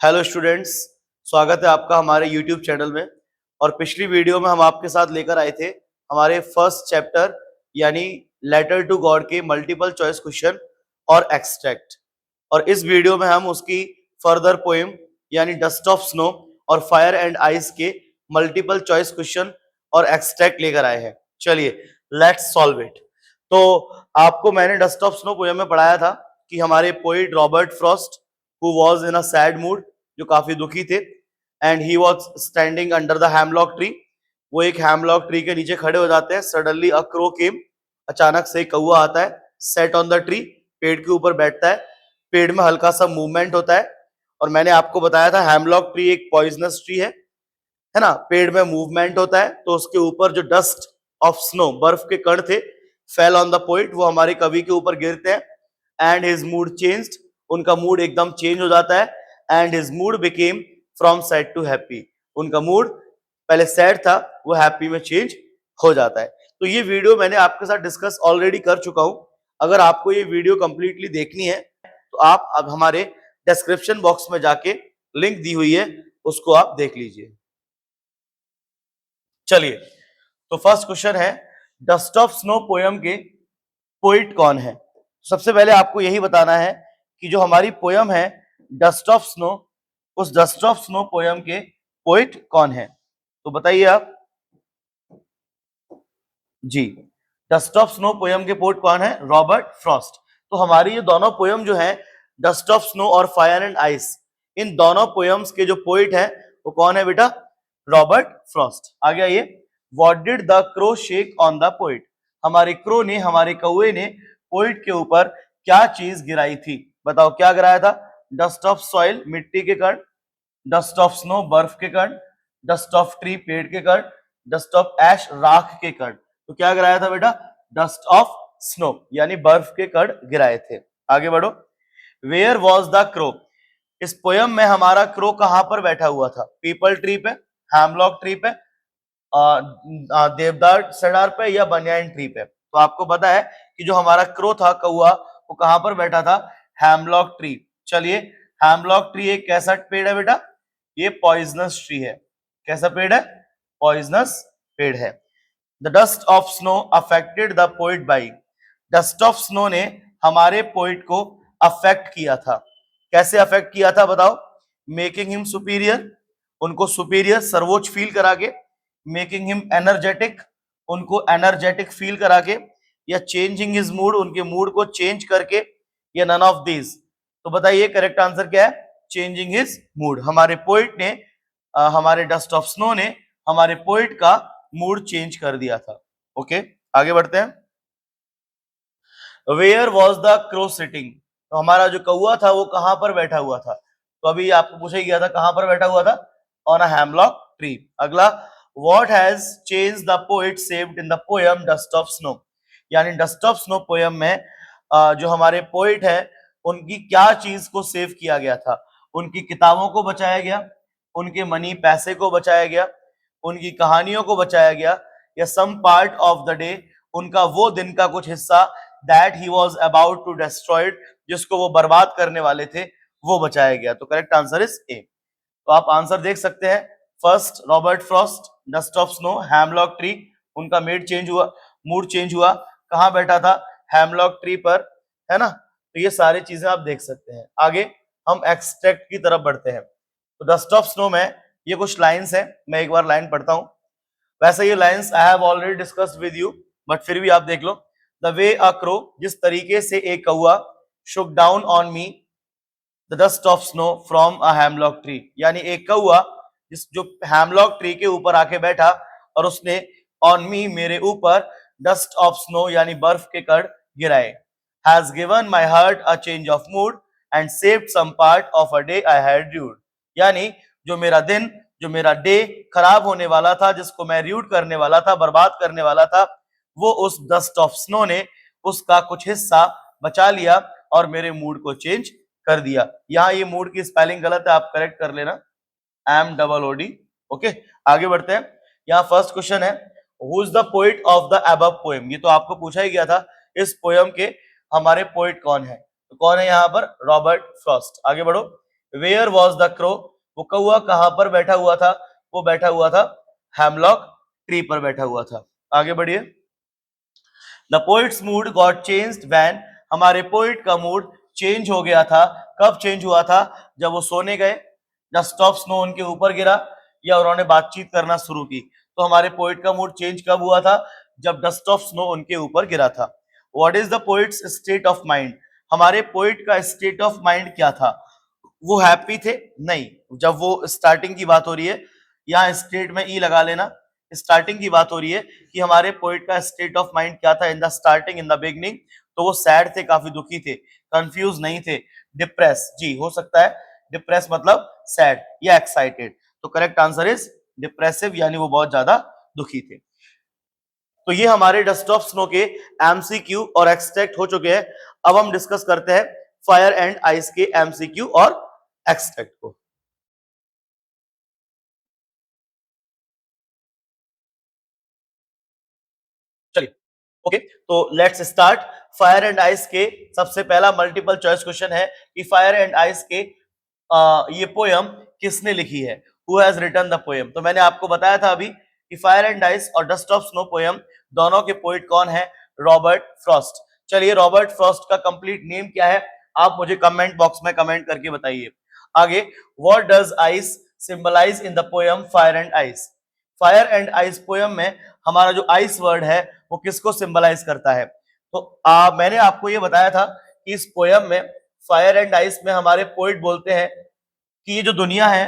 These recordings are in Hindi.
हेलो स्टूडेंट्स, स्वागत है आपका हमारे यूट्यूब चैनल में। और पिछली वीडियो में हम आपके साथ लेकर आए थे हमारे फर्स्ट चैप्टर यानी लेटर टू गॉड के मल्टीपल चॉइस क्वेश्चन और एक्सट्रैक्ट। और इस वीडियो में हम उसकी फर्दर पोएम यानी डस्ट ऑफ स्नो और फायर एंड आइस के मल्टीपल चॉइस क्वेश्चन और एक्सट्रैक्ट लेकर आए हैं। चलिए लेट्स सॉल्व इट। तो आपको मैंने डस्ट ऑफ स्नो पोएम में पढ़ाया था कि हमारे poet Robert Frost who was in a sad mood, जो काफी दुखी थे, and he was standing under the hemlock tree। वो एक hemlock tree के नीचे खड़े हो जाते हैं। suddenly a crow came, अचानक से कौवा आता है, sat on the tree, पेड़ के ऊपर बैठता है। पेड़ में हल्का सा मूवमेंट होता है और मैंने आपको बताया था hemlock tree एक poisonous tree है ना। पेड़ में मूवमेंट होता है तो उसके ऊपर जो डस्ट ऑफ स्नो, बर्फ के कण थे, फेल ऑन द पोइट, वो हमारे कवि के ऊपर गिरते हैं। एंड हिज मूड चेंज्ड, उनका मूड एकदम चेंज हो जाता है। And his mood became from sad to happy, उनका मूड पहले सैड था वो हैप्पी में चेंज हो जाता है। तो ये वीडियो मैंने आपके साथ डिस्कस ऑलरेडी कर चुका हूं। अगर आपको ये वीडियो कंप्लीटली देखनी है तो आप अब हमारे डिस्क्रिप्शन बॉक्स में जाके लिंक दी हुई है, उसको आप देख लीजिए। चलिए, तो फर्स्ट क्वेश्चन है डस्ट ऑफ स्नो पोयम के पोइट कौन है। सबसे पहले आपको यही बताना है कि जो हमारी पोयम है डस्ट ऑफ स्नो, उस डस्ट ऑफ स्नो पोयम के पोइट कौन है। तो बताइए आप जी। डस्ट ऑफ स्नो पोयम के पोइट कौन है? Robert Frost. तो हमारी ये दोनों पोयम जो है डस्ट ऑफ स्नो और फायर एंड आइस, इन दोनों पोयम्स के जो पोइट है वो कौन है बेटा? Robert Frost. आगे आइए, what did the crow shake on the poet. हमारे क्रो ने, हमारे कौवे ने पोइट के ऊपर क्या चीज गिराई थी? बताओ क्या गिराया था? डस्ट ऑफ सॉइल, मिट्टी के कण, डस्ट ऑफ स्नो, बर्फ के कण, डस्ट ऑफ ट्री, पेड़ के कण, डस्ट ऑफ ऐश, राख के कण। तो क्या गिराया था बेटा? डस्ट ऑफ स्नो यानी बर्फ के कण गिराए थे। आगे बढ़ो, वेयर वॉज द क्रो। इस पोयम में हमारा क्रो कहां पर बैठा हुआ था? पीपल ट्री पे, हैमलॉक ट्री पे, देवदार सड़ार पे या बनियान ट्री पे। तो आपको पता है कि जो हमारा क्रो था, कौवा, वो कहां पर बैठा था? Hemlock tree. चलिए, हैमलॉक ट्री एक कैसा पेड़ है बेटा? ये पॉइजनस ट्री है। कैसा पेड़ है? पॉइजनस पेड़ है। The dust of snow affected the poet by. Dust of snow ने हमारे पोइट को अफेक्ट किया था। कैसे अफेक्ट किया था बताओ? मेकिंग हिम सुपीरियर, उनको सुपीरियर, सर्वोच्च फील करा के। मेकिंग हिम एनर्जेटिक, उनको एनर्जेटिक फील करा के। या चेंजिंग हिज मूड, उनके मूड को चेंज करके। या नन ऑफ दीज। तो बताइए करेक्ट आंसर क्या है? Changing his mood. हमारे पोइट ने, हमारे डस्ट ऑफ स्नो ने हमारे पोइट का मूड चेंज कर दिया था। ओके, आगे बढ़ते हैं। Where was the crow sitting. तो हमारा जो कौवा था वो कहां पर बैठा हुआ था? तो अभी आपको पूछा गया था कहां पर बैठा हुआ था? On a hemlock tree. अगला, what has changed the poet saved in the poem dust of snow. यानी डस्ट ऑफ स्नो पोएम में जो हमारे पोएट है उनकी क्या चीज को सेव किया गया था? उनकी किताबों को बचाया गया, उनके मनी पैसे को बचाया गया, उनकी कहानियों को बचाया गया, या some part of the day, उनका वो दिन का कुछ हिस्सा that he was about to destroyed, जिसको वो बर्बाद करने वाले थे, वो बचाया गया। तो करेक्ट आंसर इज ए। तो आप आंसर देख सकते हैं। First Robert Frost, dust of snow, hemlock tree, उनका मूड चेंज हुआ, मूड चेंज हुआ। कहां बैठा था? हैमलॉक ट्री पर, है ना। तो ये सारी चीजें आप देख सकते हैं। आगे हम एक्सट्रैक्ट की तरफ बढ़ते हैं। तो डस्ट ऑफ स्नो में ये कुछ लाइंस हैं, मैं एक बार लाइन पढ़ता हूं। वैसे ये lines I have already discussed with you, but फिर भी आप देख लो। द वे अ क्रो, जिस तरीके से एक कौवा, शुक down on me the dust of snow from a hemlock tree. यानी एक कौवा जो हैमलॉक ट्री के ऊपर आके बैठा और उसने ऑन मी, मेरे ऊपर, डस्ट ऑफ स्नो यानी बर्फ के कण गिराए। Has given my heart a change of mood and saved some part of a day I had dude. यानी जो मेरा दिन, जो मेरा डे खराब होने वाला था, जिसको मैं र्यूड करने वाला था, बर्बाद करने वाला था, वो उस डस्ट ऑफ स्नो ने उसका कुछ हिस्सा बचा लिया और मेरे मूड को चेंज कर दिया। यहाँ ये मूड की स्पेलिंग गलत है, आप करेक्ट कर लेना, MOOD। ओके, आगे बढ़ते हैं। यहाँ फर्स्ट क्वेश्चन है, who is the poet of the above poem. ये तो आपको पूछा ही गया था, इस पोएम के हमारे पोइट कौन है? तो कौन है यहाँ पर? Robert Frost. आगे बढ़ो, वेयर वॉज द क्रो, वो कौआ कहां पर बैठा हुआ था, वो बैठा हुआ था हेमलॉक ट्री पर बैठा हुआ था। आगे बढ़िए। The poets mood got changed when, हमारे पोइट का मूड चेंज हो गया था। कब चेंज हुआ था? जब वो सोने गए, डस्ट ऑफ स्नो उनके ऊपर गिरा, या उन्होंने बातचीत करना शुरू की। तो हमारे पोइट का मूड चेंज कब हुआ था? जब डस्ट ऑफ स्नो उनके ऊपर गिरा था। What is the poets state of mind, हमारे पोइट का स्टेट ऑफ माइंड क्या था? वो हैप्पी थे? नहीं, जब वो स्टार्टिंग की बात हो रही है, यहाँ स्टेट में ई लगा लेना, स्टार्टिंग की बात हो रही है कि हमारे पोइट का स्टेट ऑफ माइंड क्या था in the starting, in the beginning, तो वो सैड थे, काफी दुखी थे, कंफ्यूज नहीं थे। डिप्रेस, जी हो सकता है, डिप्रेस मतलब सैड या एक्साइटेड, तो करेक्ट आंसर इज डिप्रेसिव, यानी वो बहुत ज्यादा दुखी थे। तो ये हमारे डस्ट ऑफ स्नो के एमसीक्यू और एक्सट्रैक्ट हो चुके हैं। अब हम डिस्कस करते हैं फायर एंड आइस के एमसीक्यू और एक्सट्रैक्ट को। चलिए, ओके, तो let's start. Fire and ice के सबसे पहला मल्टीपल चॉइस क्वेश्चन है कि फायर एंड आइस के ये पोयम किसने लिखी है, who has written the poem. तो मैंने आपको बताया था अभी कि फायर एंड आइस और डस्ट ऑफ स्नो पोयम दोनों के पोइट कौन है? Robert Frost. चलिए, रॉबर्ट फ्रॉस्ट का कंप्लीट नेम क्या है, आप मुझे कमेंट बॉक्स में कमेंट करके बताइए। आगे, what does ice symbolise in the poem fire and ice. Fire and ice poem में हमारा जो आइस वर्ड है वो किसको सिंबलाइज करता है? तो मैंने आपको ये बताया था कि इस पोयम में फायर एंड आइस में हमारे पोइट बोलते हैं कि ये जो दुनिया है,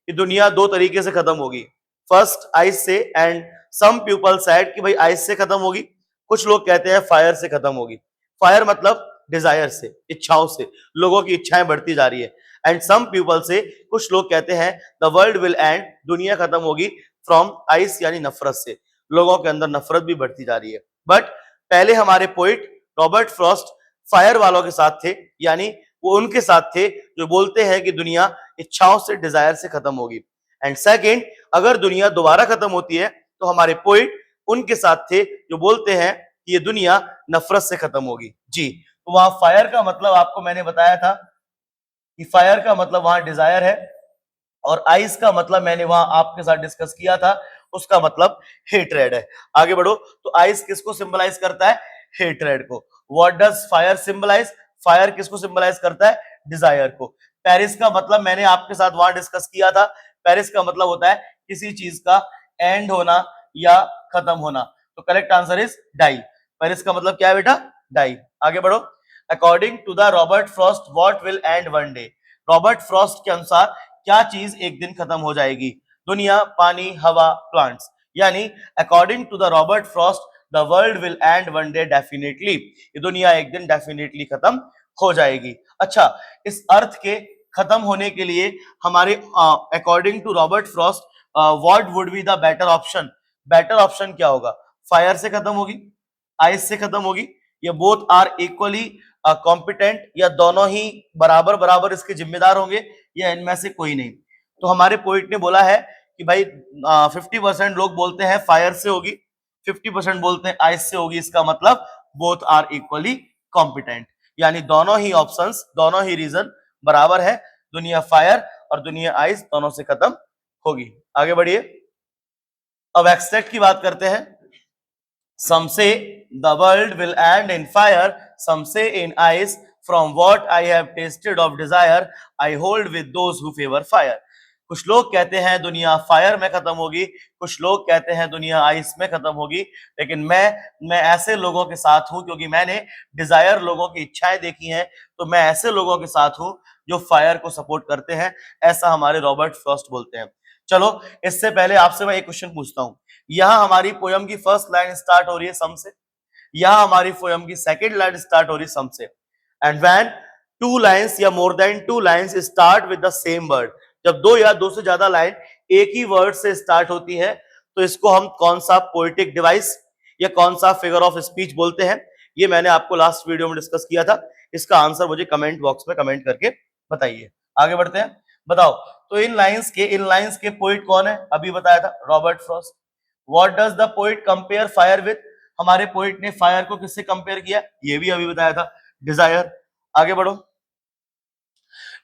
ये दुनिया दो तरीके से खत्म होगी। फर्स्ट आइस से, एंड सम पीपल सेड कि भाई आइस से खत्म होगी, कुछ लोग कहते हैं फायर से खत्म होगी। फायर मतलब डिजायर से, इच्छाओं से, लोगों की इच्छाएं बढ़ती जा रही है। एंड सम पीपल से, कुछ लोग कहते हैं द वर्ल्ड विल एंड, दुनिया खत्म होगी फ्रॉम आइस, यानी नफरत से, लोगों के अंदर नफरत भी बढ़ती जा रही है। बट पहले हमारे पोइट रॉबर्ट फ्रॉस्ट फायर वालों के साथ थे, यानी वो उनके साथ थे जो बोलते हैं कि दुनिया इच्छाओं से, डिजायर से खत्म होगी। एंड सेकेंड, अगर दुनिया दोबारा खत्म होती है तो हमारे पोइट उनके साथ थे जो बोलते हैं कि ये दुनिया नफरत से खत्म होगी। जी, तो वहां फायर का मतलब आपको मैंने बताया था कि फायर का मतलब वहां डिजायर है, और आइस का मतलब मैंने वहां आपके साथ डिस्कस किया था, उसका मतलब हेट्रेड है। आगे बढ़ो। तो आइस किसको सिंबलाइज करता है? हेट्रेड को। What does fire symbolise, fire किसको सिंबलाइज करता है? डिजायर को। पेरिस का मतलब मैंने आपके साथ वहां डिस्कस किया था, पेरिस का मतलब होता है किसी चीज का एंड होना या खत्म होना, तो correct answer is die. Perish का मतलब क्या है बेटा? डाई। आगे बढ़ो। According to the Robert Frost what will end one day, Robert Frost के अनुसार क्या चीज एक दिन खत्म हो जाएगी? दुनिया, पानी, हवा, प्लांट्स। यानी according to the Robert Frost the world will end one day definitely, ये दुनिया एक दिन डेफिनेटली खत्म हो जाएगी। अच्छा, इस अर्थ के खत्म होने के लिए हमारे according to Robert Frost what would be the better option, better option क्या होगा? फायर से खत्म होगी, आइस से खत्म होगी, या बोथ आर इक्वली कॉम्पिटेंट, या दोनों ही बराबर बराबर इसके जिम्मेदार होंगे, या इनमें से कोई नहीं? तो हमारे पोइट ने बोला है कि भाई 50% लोग बोलते हैं फायर से होगी, 50% बोलते हैं आइस से होगी, इसका मतलब बोथ आर इक्वली कॉम्पिटेंट, यानी दोनों ही ऑप्शंस, दोनों ही रीजन बराबर है, दुनिया फायर और दुनिया आइस दोनों से खत्म होगी। आगे बढ़िए। अब एक्सट्रैक्ट की बात करते हैं। Some say the world will end in fire, some say in ice. From what I have tasted of desire, I hold with those who favor fire. कुछ लोग कहते हैं दुनिया फायर में खत्म होगी, कुछ लोग कहते हैं दुनिया आइस में खत्म होगी, लेकिन मैं ऐसे लोगों के साथ हूं क्योंकि मैंने डिजायर, लोगों की इच्छाएं देखी हैं, तो मैं ऐसे लोगों के साथ हूं जो फायर को सपोर्ट करते हैं, ऐसा हमारे रॉबर्ट फ्रॉस्ट बोलते हैं। चलो, इससे पहले आपसे मैं एक क्वेश्चन पूछता हूं। यहां हमारी पोयम की फर्स्ट लाइन स्टार्ट हो रही है सम से, यहां हमारी पोयम की सेकंड लाइन स्टार्ट हो रही है सम से। एंड व्हेन टू लाइंस या more than two lines start with the same word, जब दो या दो से ज्यादा लाइन एक ही वर्ड से स्टार्ट होती है, तो इसको हम कौन सा पोएटिक डिवाइस या कौन सा फिगर ऑफ स्पीच बोलते हैं? ये मैंने आपको लास्ट वीडियो में डिस्कस किया था, इसका आंसर मुझे कमेंट बॉक्स में कमेंट करके बताइए। आगे बढ़ते हैं, बताओ। तो इन लाइंस के पोइट कौन है? अभी बताया था, Robert Frost. What does the poet compare fire with, हमारे पोइट ने फायर को किससे कंपेयर किया? ये भी अभी बताया था, डिजायर। आगे बढ़ो।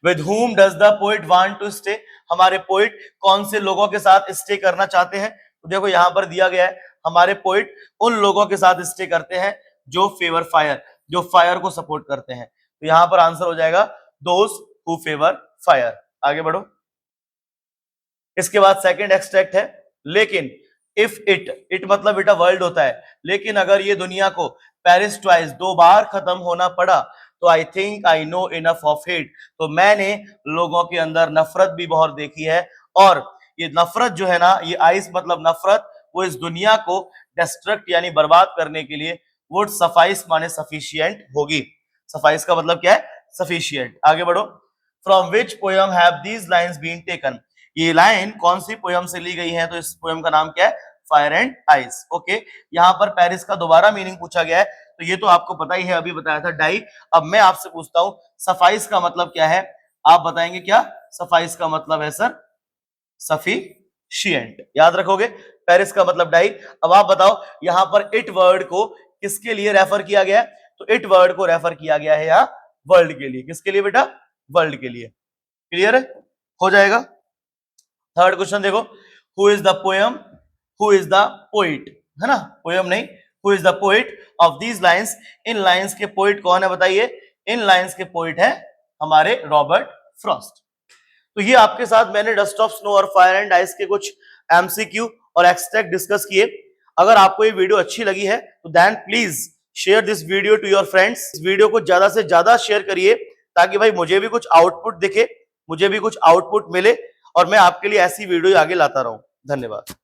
With whom does the poet want to stay, हमारे पोइट कौन से लोगों के साथ स्टे करना चाहते हैं। तो देखो यहां पर दिया गया है हमारे पोइट उन लोगों के साथ स्टे करते हैं जो फेवर फायर, जो फायर को सपोर्ट करते हैं। तो यहां पर आंसर हो जाएगा दोज हु फेवर फायर। आगे बढ़ो। इसके बाद सेकंड एक्सट्रैक्ट है, लेकिन इफ इट मतलब बेटा वर्ल्ड होता है, लेकिन अगर ये दुनिया को पेरिस ट्वाइस 2 बार खत्म होना पड़ा तो I think I know enough of hate, तो मैंने लोगों के अंदर नफरत भी बहुत देखी है, और ये नफरत जो है ना, ये आइस मतलब नफरत, वो इस दुनिया को डिस्ट्रक्ट यानी बर्बाद करने के लिए वुड सफाइस माने सफिशिएंट होगी। सफाइस का मतलब क्या है? सफिशिएंट। आगे बढ़ो। From which poem have these lines been taken, ये लाइन कौन सी पोयम से ली गई है? तो इस पोयम का नाम क्या है? Fire and ice. ओके, यहाँ पर पेरिस का दोबारा मीनिंग पूछा गया है, तो ये तो आपको पता ही है, अभी बताया था डाई। अब मैं आपसे पूछता हूं सफाइस का मतलब क्या है? आप बताएंगे क्या सफाइस का मतलब है? सर सफिशिएंट, याद रखोगे। पेरिस का मतलब डाई। अब आप बताओ यहां पर इट वर्ड को किसके लिए रेफर किया गया है? तो इट वर्ड को रेफर किया गया है यहाँ वर्ल्ड के लिए। किसके लिए बेटा? वर्ल्ड के लिए। क्लियर है? हो जाएगा। थर्ड क्वेश्चन देखो, who is the poem, who is the poet, है ना, पोयम नहीं, who is the poet of these lines, in lines के पोइट कौन है बताइए? इन लाइन्स के पोइट है हमारे रॉबर्ट फ्रॉस्ट। तो ये आपके साथ मैंने डस्ट ऑफ स्नो और फायर एंड आइस के कुछ एमसीक्यू और एक्सट्रैक्ट डिस्कस किए। अगर आपको ये वीडियो अच्छी लगी है तो then please share this video to your friends. इस वीडियो को ज्यादा से ज्यादा शेयर करिए ताकि भाई मुझे भी कुछ आउटपुट दिखे, मुझे भी कुछ आउटपुट मिले और मैं आपके लिए ऐसी वीडियो आगे लाता रहूं। धन्यवाद।